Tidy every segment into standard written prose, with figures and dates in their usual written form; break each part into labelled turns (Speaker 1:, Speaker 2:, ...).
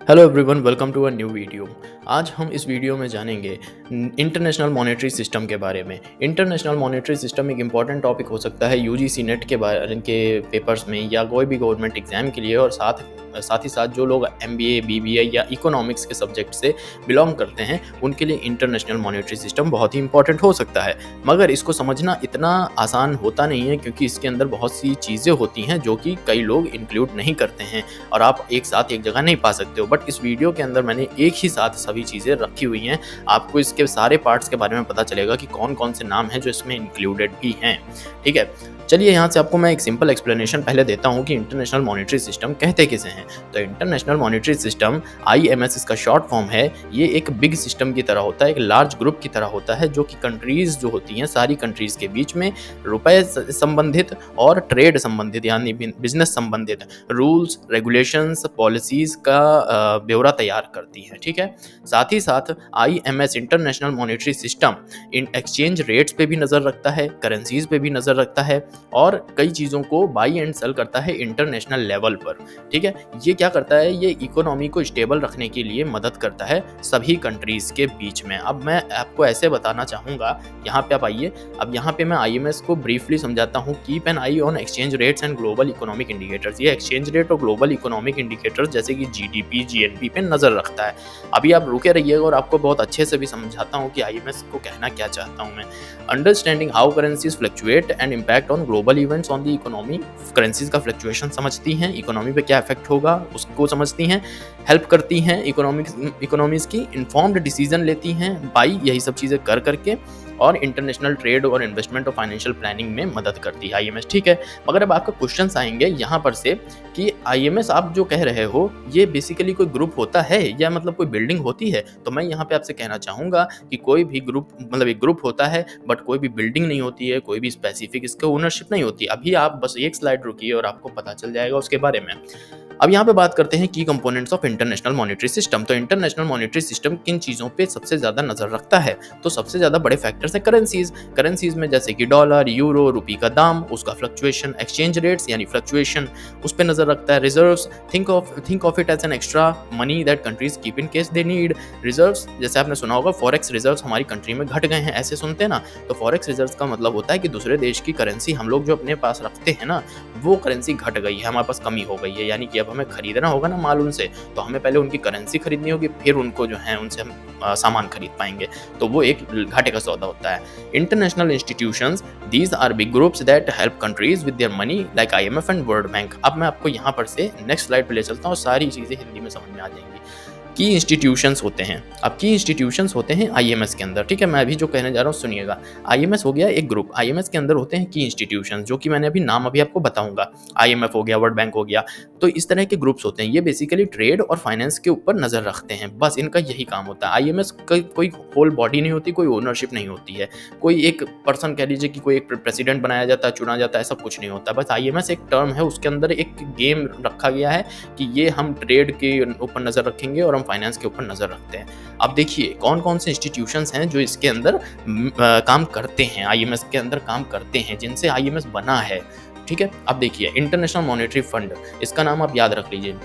Speaker 1: Hello everyone, welcome to a new video. आज हम इस वीडियो में जानेंगे इंटरनेशनल मॉनेटरी सिस्टम के बारे में। इंटरनेशनल मॉनेटरी सिस्टम एक इम्पॉर्टेंट टॉपिक हो सकता है यूजीसी नेट के बारे के पेपर्स में या कोई भी गवर्नमेंट एग्जाम के लिए, और साथ ही साथ जो लोग एमबीए, बीबीए या इकोनॉमिक्स के सब्जेक्ट से बिलोंग करते हैं उनके लिए इंटरनेशनल मॉनेटरी सिस्टम बहुत ही इंपॉर्टेंट हो सकता है। मगर इसको समझना इतना आसान होता नहीं है, क्योंकि इसके अंदर बहुत सी चीज़ें होती हैं जो कि कई लोग इंक्लूड नहीं करते हैं और आप एक साथ एक जगह नहीं पा सकते हो। बट इस वीडियो के अंदर मैंने एक ही साथ सभी चीज़ें रखी हुई हैं। आपको इसके सारे पार्ट्स के बारे में पता चलेगा कि कौन कौन से नाम हैं जो इसमें इंक्लूडेड भी हैं। ठीक है, चलिए यहाँ से आपको मैं एक सिंपल एक्सप्लेनेशन पहले देता हूँ कि इंटरनेशनल मॉनेटरी सिस्टम कहते किसे हैं। तो इंटरनेशनल मॉनेटरी सिस्टम IMS इसका शॉर्ट फॉर्म है। ये एक बिग सिस्टम की तरह होता है, एक लार्ज ग्रुप की तरह होता है, जो कि कंट्रीज़ जो होती हैं सारी कंट्रीज़ के बीच में रुपए संबंधित और ट्रेड संबंधित यानी बिजनेस संबंधित रूल्स, रेगुलेशंस, पॉलिसीज़ का ब्यौरा तैयार करती है। ठीक है, साथ ही साथ IMS international monetary system in exchange rates पे भी नज़र रखता है, करेंसीज पे भी नज़र रखता है और कई चीज़ों को बाई एंड सेल करता है इंटरनेशनल लेवल पर। ठीक है, ये क्या करता है, ये इकोनॉमी को स्टेबल रखने के लिए मदद करता है सभी कंट्रीज़ के बीच में। अब मैं आपको ऐसे बताना चाहूँगा, यहाँ पे आप आइए। अब यहाँ पे मैं IMS को ब्रीफली समझाता हूँ। Keep an I on exchange rates and global economic indicators. ये एक्सचेंज रेट और ग्लोबल इकोनॉमिक इंडिकेटर्स जैसे कि GDP, GNP पे नज़र रखता है। अभी आप रुके रहिएगा और आपको बहुत अच्छे से भी समझाता हूँ कि IMS को कहना क्या चाहता हूँ मैं। Understanding how currencies fluctuate and impact on global events on the economy. Currencies का फ्लक्चुएशन समझती हैं, इकोनॉमी पे क्या इफेक्ट होगा उसको समझती हैं, हेल्प करती हैं इकोनॉमीज की, इन्फॉर्म्ड डिसीजन लेती हैं बाई यही सब चीज़ें कर करके, और इंटरनेशनल ट्रेड और इन्वेस्टमेंट और फाइनेंशियल प्लानिंग में मदद करती है IMS। ठीक है, मगर अब आपके क्वेश्चंस आएंगे यहाँ पर से कि IMS आप जो कह रहे हो ये बेसिकली कोई ग्रुप होता है या मतलब कोई बिल्डिंग होती है। तो मैं यहाँ पे आपसे कहना चाहूँगा कि कोई भी ग्रुप मतलब एक ग्रुप होता है, बट कोई भी बिल्डिंग नहीं होती है, कोई भी स्पेसिफिक इसका ओनरशिप नहीं होती। अभी आप बस एक स्लाइड रुकिए और आपको पता चल जाएगा उसके बारे में। अब यहाँ पे बात करते हैं की components of international monetary system. तो इंटरनेशनल मॉनेटरी सिस्टम किन चीज़ों पे सबसे ज़्यादा नज़र रखता है? तो सबसे ज़्यादा बड़े फैक्टर्स हैं करेंसीज में, जैसे कि डॉलर, यूरो, रुपी का दाम, उसका फ्लक्चुएशन, एक्सचेंज रेट्स यानी फ्लक्चुएशन, उस पर नज़र रखता है। Reserves, think of it as an extra money that countries keep in case they need. Reserves, जैसे आपने सुना होगा फॉरेक्स रिजर्व्स हमारी कंट्री में घट गए हैं, ऐसे सुनते हैं ना। तो फॉरेक्स रिजर्व्स का मतलब होता है कि दूसरे देश की करेंसी हम लोग जो अपने पास रखते हैं ना, वो करेंसी घट गई है, हमारे पास कमी हो गई है, यानी कि अब हमें खरीदना होगा ना माल उनसे, तो हमें पहले उनकी करेंसी खरीदनी होगी, फिर उनको जो है उनसे हम सामान खरीद पाएंगे। तो वो एक घाटे का सौदा होता है। International institutions, these are big groups that help countries with their money like IMF and World Bank. अब मैं आपको यहाँ पर से नेक्स्ट स्लाइड पे ले चलता हूँ, सारी चीज़ें हिंदी में समझ में आ जाएंगी। की इंस्टीट्यूशंस होते हैं, अब की इंस्टीट्यूशंस होते हैं IMS के अंदर। ठीक है, मैं अभी जो कहने जा रहा हूँ सुनिएगा। IMS हो गया एक ग्रुप, IMS के अंदर होते हैं की इंस्टीट्यूशंस, जो कि मैंने अभी नाम अभी आपको बताऊंगा। IMF हो गया, वर्ल्ड बैंक हो गया, तो इस तरह के ग्रुप्स होते हैं। ये बेसिकली ट्रेड और फाइनेंस के ऊपर नज़र रखते हैं, बस इनका यही काम होता है। IMS का कोई होल बॉडी नहीं होती, कोई ओनरशिप नहीं होती है, कोई एक पर्सन कह लीजिए कि कोई एक प्रेसिडेंट बनाया जाता है, चुना जाता है, सब कुछ नहीं होता। बस IMS एक टर्म है, उसके अंदर एक गेम रखा गया है कि ये हम ट्रेड के ऊपर नज़र रखेंगे और हम फाइनेंस के ऊपर नज़र रखते हैं। अब देखिए कौन कौन से इंस्टीट्यूशंस हैं जो इसके अंदर काम करते हैं, IMS के अंदर काम करते हैं, जिनसे IMS बना है। ठीक है, अब देखिए इंटरनेशनल मॉनेटरी फंड, इसका नाम आप याद रख लीजिए,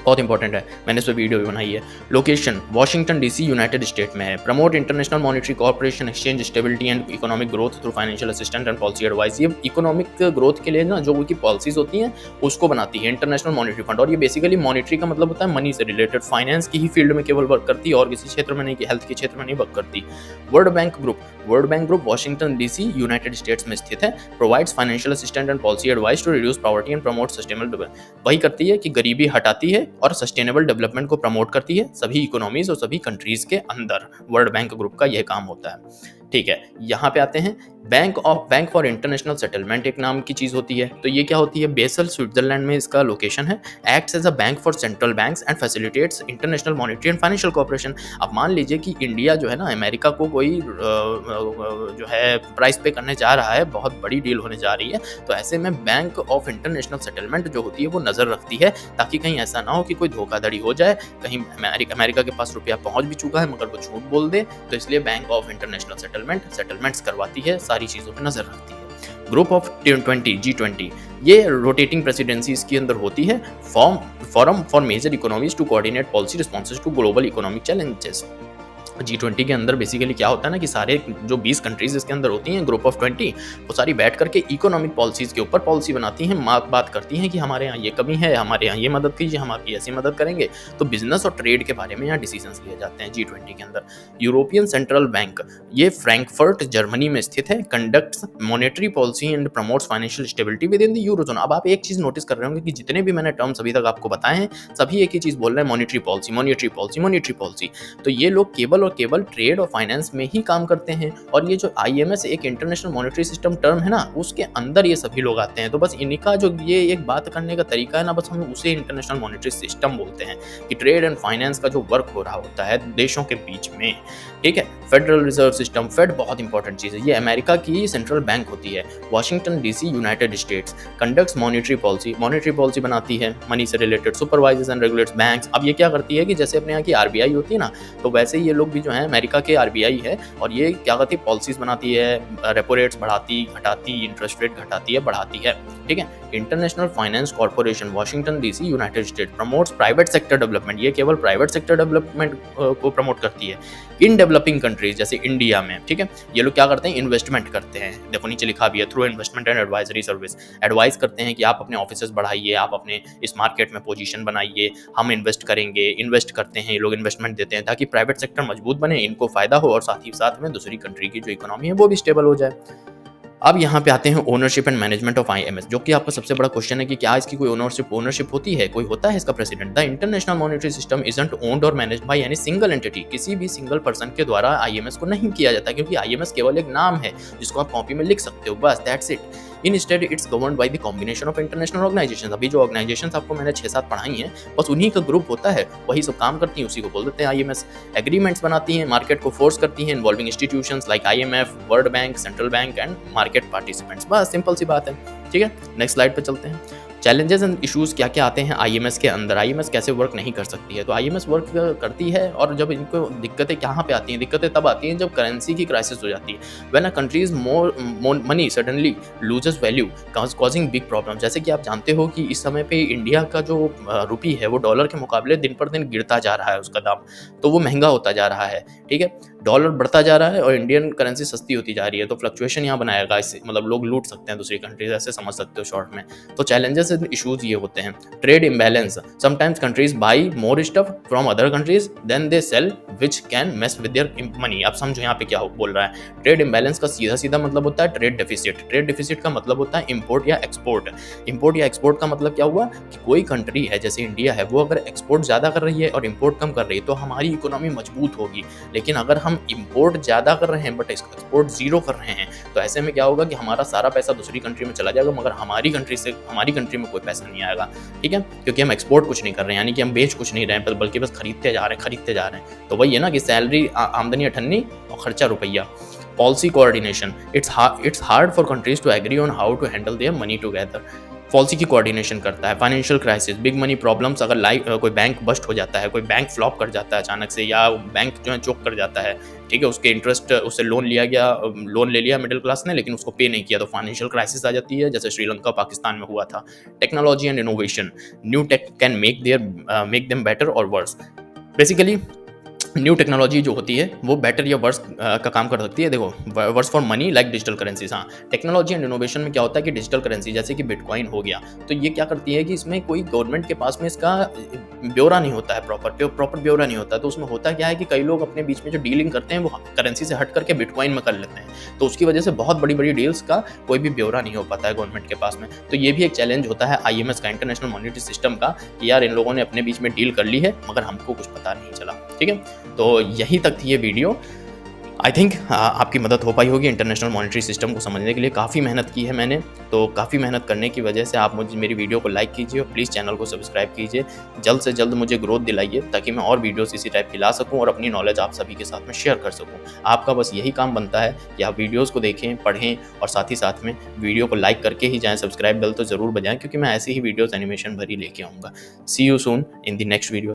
Speaker 1: बहुत इंपॉर्टेंट है, मैंने इस पर वीडियो भी बनाई है। Location Washington DC United state में है। Promote international monetary corporation, exchange stability and economic growth through financial assistant and policy advice. ये इकोनॉमिक ग्रोथ के लिए ना जो उनकी पॉलिसीज होती हैं उसको बनाती है इंटरनेशनल मॉनेटरी फंड। और ये बेसिकली मॉनेटरी का मतलब होता है मनी से रिलेटेड, फाइनेंस की ही फील्ड में केवल वर्क करती है और किसी क्षेत्र में नहीं, कि हेल्थ के क्षेत्र में नहीं वर्क करती। World Bank group Washington DC United States में स्थित है। Provides financial assistant and policy advice to reduce poverty and promote sustainable development. वही करती है कि गरीबी हटाती है और सस्टेनेबल डेवलपमेंट को प्रमोट करती है सभी इकोनॉमीज और सभी कंट्रीज के अंदर। वर्ल्ड बैंक ग्रुप का यह काम होता है। ठीक है, यहाँ पे आते हैं बैंक फॉर इंटरनेशनल सेटलमेंट, एक नाम की चीज़ होती है। तो ये क्या होती है, बेसल स्विट्जरलैंड में इसका लोकेशन है। Acts as a bank for central banks and facilitates international monetary and financial corporation. अब मान लीजिए कि इंडिया जो है ना अमेरिका को कोई जो है प्राइस पे करने जा रहा है, बहुत बड़ी डील होने जा रही है, तो ऐसे में बैंक ऑफ इंटरनेशनल सेटलमेंट जो होती है वो नज़र रखती है, ताकि कहीं ऐसा ना हो कि कोई धोखाधड़ी हो जाए, कहीं अमेरिका के पास रुपया पहुंच भी चुका है मगर वो झूठ बोल दे। तो इसलिए बैंक ऑफ इंटरनेशनल सेटलमेंट्स करवाती है, सारी चीज़ों पर नज़र रखती है। ग्रुप ऑफ 20 G20 ये रोटेटिंग प्रेसिडेंसी इसके अंदर होती है। Forum for major economies to coordinate policy responses to global economic challenges. G20 के अंदर बेसिकली क्या होता है ना कि सारे जो 20 कंट्रीज इसके अंदर होती हैं, ग्रुप ऑफ 20, वो सारी बैठ करके इकोनॉमिक पॉलिसीज़ के ऊपर पॉलिसी बनाती हैं, बात करती हैं कि हमारे यहाँ ये कमी है, हमारे यहाँ ये मदद कीजिए, हम आपकी ऐसी मदद करेंगे। तो बिजनेस और ट्रेड के बारे में यहाँ डिसीजंस लिए जाते हैं G20 के अंदर। यूरोपियन सेंट्रल बैंक ये फ्रैंकफर्ट जर्मनी में स्थित है, conducts monetary policy and promotes financial stability with in the eurozone. अब आप एक चीज़ नोटिस कर रहे होंगे कि जितने भी मैंने टर्म्स अभी तक आपको बताए हैं, सभी एक ही चीज़ बोल रहे हैं, monetary policy, monetary policy, monetary policy. तो ये लोग केवल और केवल ट्रेड और फाइनेंस में ही काम करते हैं, और ये जो IMS एक इंटरनेशनल मॉनेटरी सिस्टम टर्म है ना, उसके अंदर ये सभी लोग आते हैं। तो बस इनका जो ये एक बात करने का तरीका है ना, बस हम उसे इंटरनेशनल मॉनेटरी सिस्टम बोलते हैं कि ट्रेड एंड फाइनेंस का जो वर्क हो रहा होता है देशों के बीच में, ठीक है। फेडरल रिजर्व सिस्टम, फेड बहुत इंपॉर्टेंट चीज़ है, ये अमेरिका की सेंट्रल बैंक होती है। Washington DC United states conducts monetary policy बनाती है, मनी से related supervisors and regulates banks. अब ये क्या करती है कि जैसे अपने यहाँ की RBI होती है ना, तो वैसे ही ये लोग भी जो है अमेरिका के RBI है, और ये क्या करती है, पॉलिसीज बनाती है, रेपो रेट्स बढ़ाती घटाती, इंटरेस्ट रेट घटाती है बढ़ाती है, ठीक है। International finance corporation Washington DC United state promotes private sector development, ये केवल प्राइवेट सेक्टर डेवलपमेंट को प्रमोट करती है इन डेवलपिंग कंट्रीज जैसे इंडिया में, ठीक है। ये लोग क्या करते हैं, इन्वेस्टमेंट करते हैं, देखो नीचे लिखा भी है, through investment and advisory service. Advice करते हैं कि आप अपने ऑफिसेस बढ़ाइए, आप अपने इस मार्केट में पोजीशन बनाइए, हम इन्वेस्ट करेंगे, इन्वेस्ट करते हैं, ये लोग इन्वेस्टमेंट देते हैं ताकि प्राइवेट सेक्टर मजबूत बने, इनको फायदा हो, और साथ ही साथ में दूसरी कंट्री की जो इकोनॉमी है वो भी स्टेबल हो जाए। अब यहाँ पे आते हैं ownership and management of IMS, जो कि आपका सबसे बड़ा क्वेश्चन है कि क्या इसकी कोई ओनरशिप होती है, कोई होता है इसका president. The international monetary system isn't owned और managed by any single entity, किसी भी सिंगल पर्सन के द्वारा IMS को नहीं किया जाता, क्योंकि IMS केवल एक नाम है जिसको आप कॉपी में लिख सकते हो, बस that's it. Instead, it's governed by the combination of international organizations। अभी जो ऑर्गेनाइजेशंस आपको मैंने 6-7 पढ़ाई हैं, बस उन्हीं का ग्रुप होता है, वही सब काम करती हैं, उसी को बोल देते हैं IMS। एग्रीमेंट्स बनाती हैं, मार्केट को फोर्स करती हैं, involving institutions like IMF, world bank, central bank and market participants. बस सिंपल सी बात है, ठीक है। नेक्स्ट स्लाइड पे चलते हैं। चैलेंजेस एंड इश्यूज़ क्या क्या आते हैं IMS के अंदर, IMS कैसे वर्क नहीं कर सकती है। तो IMS वर्क करती है, और जब इनको दिक्कतें कहाँ पे आती हैं, दिक्कतें तब आती हैं जब करेंसी की क्राइसिस हो जाती है। When a countries more money suddenly loses value causing big problem. जैसे कि आप जानते हो कि इस समय पे इंडिया का जो रुपी है वो डॉलर के मुकाबले दिन पर दिन गिरता जा रहा है, उसका दाम, तो वो महंगा होता जा रहा है, ठीक है। डॉलर बढ़ता जा रहा है और इंडियन करेंसी सस्ती होती जा रही है, तो फ्लक्चुएशन यहाँ बनाएगा, इससे मतलब लोग लूट सकते हैं दूसरी कंट्रीज, ऐसे समझ सकते हो शॉर्ट में। तो चैलेंजेस एंड इशूज़ ये होते हैं। Trade imbalance, sometimes countries buy more stuff from other countries than they sell which can mess with their money. अब समझो यहाँ पे क्या बोल रहा है। ट्रेड इम्बैलेंस का सीधा सीधा मतलब होता है ट्रेड डेफिसिट। ट्रेड डेफिसिट का मतलब होता है इम्पोर्ट या एक्सपोर्ट। इम्पोर्ट या एक्सपोर्ट का मतलब क्या हुआ कि कोई कंट्री है जैसे इंडिया है, वो अगर एक्सपोर्ट ज़्यादा कर रही है और इम्पोर्ट कम कर रही है तो हमारी इकोनॉमी मजबूत होगी। लेकिन अगर हम इम्पोर्ट ज़्यादा कर रहे हैं बट एक्सपोर्ट जीरो कर रहे हैं, तो ऐसे में क्या होगा कि हमारा सारा पैसा दूसरी कंट्री में चला जाएगा, मगर हमारी कंट्री में कोई पैसा नहीं आएगा, ठीक है, क्योंकि हम एक्सपोर्ट कुछ नहीं कर रहे हैं, यानी कि हम बेच कुछ नहीं रहे हैं, बल्कि बस खरीदते जा रहे हैं। तो वही है ना कि सैलरी आमदनी 98 और खर्चा रुपया। Policy coordination, it's hard for countries to agree on how to handle their money together. Policy की कोऑर्डिनेशन करता है। Financial crisis, big money problems, अगर कोई बैंक बस्ट हो जाता है, कोई बैंक फ्लॉप कर जाता है अचानक से, या बैंक जो है चोक कर जाता है, ठीक है, उसके इंटरेस्ट, उससे लोन ले लिया मिडिल क्लास ने, लेकिन उसको पे नहीं किया, तो फाइनेंशियल क्राइसिस आ जाती है, जैसे श्रीलंका पाकिस्तान में हुआ था। Technology and innovation, new take can make them better और वर्स। बेसिकली न्यू टेक्नोलॉजी जो होती है वो बेटर या वर्स का काम कर सकती है। देखो, worse for money like digital currencies. हाँ, टेक्नोलॉजी एंड इनोवेशन में क्या होता है कि डिजिटल करेंसी जैसे कि बिटकॉइन हो गया, तो ये क्या करती है कि इसमें कोई गवर्नमेंट के पास में इसका ब्यौरा नहीं होता है, प्रॉपर ब्यौरा नहीं होता है। तो उसमें होता क्या है कि कई लोग अपने बीच में जो डीलिंग करते हैं वो करेंसी से हट करके बिटकॉइन में कर लेते हैं, तो उसकी वजह से बहुत बड़ी बड़ी डील्स का कोई भी ब्यौरा नहीं हो पाता है गवर्नमेंट के पास में। तो ये भी एक चैलेंज होता है IMS का, इंटरनेशनल मॉनेटरी सिस्टम का, कि यार इन लोगों ने अपने बीच में डील कर ली है मगर हमको कुछ पता नहीं चला, ठीक है। तो यहीं तक थी ये वीडियो। आई थिंक आपकी मदद हो पाई होगी इंटरनेशनल मॉनेटरी सिस्टम को समझने के लिए। काफ़ी मेहनत की है मैंने, तो काफ़ी मेहनत करने की वजह से आप मेरी वीडियो को लाइक कीजिए और प्लीज़ चैनल को सब्सक्राइब कीजिए। जल्द से जल्द मुझे ग्रोथ दिलाइए ताकि मैं और वीडियोस इसी टाइप की ला सकूं और अपनी नॉलेज आप सभी के साथ में शेयर कर सकूं। आपका बस यही काम बनता है कि आप वीडियोज़ को देखें, पढ़ें और साथ ही साथ में वीडियो को लाइक करके ही जाएँ, सब्सक्राइब बेल तो ज़रूर बजाएँ, क्योंकि मैं ऐसी ही वीडियोज़ एनिमेशन भरी लेके आऊँगा। See you soon in the next video.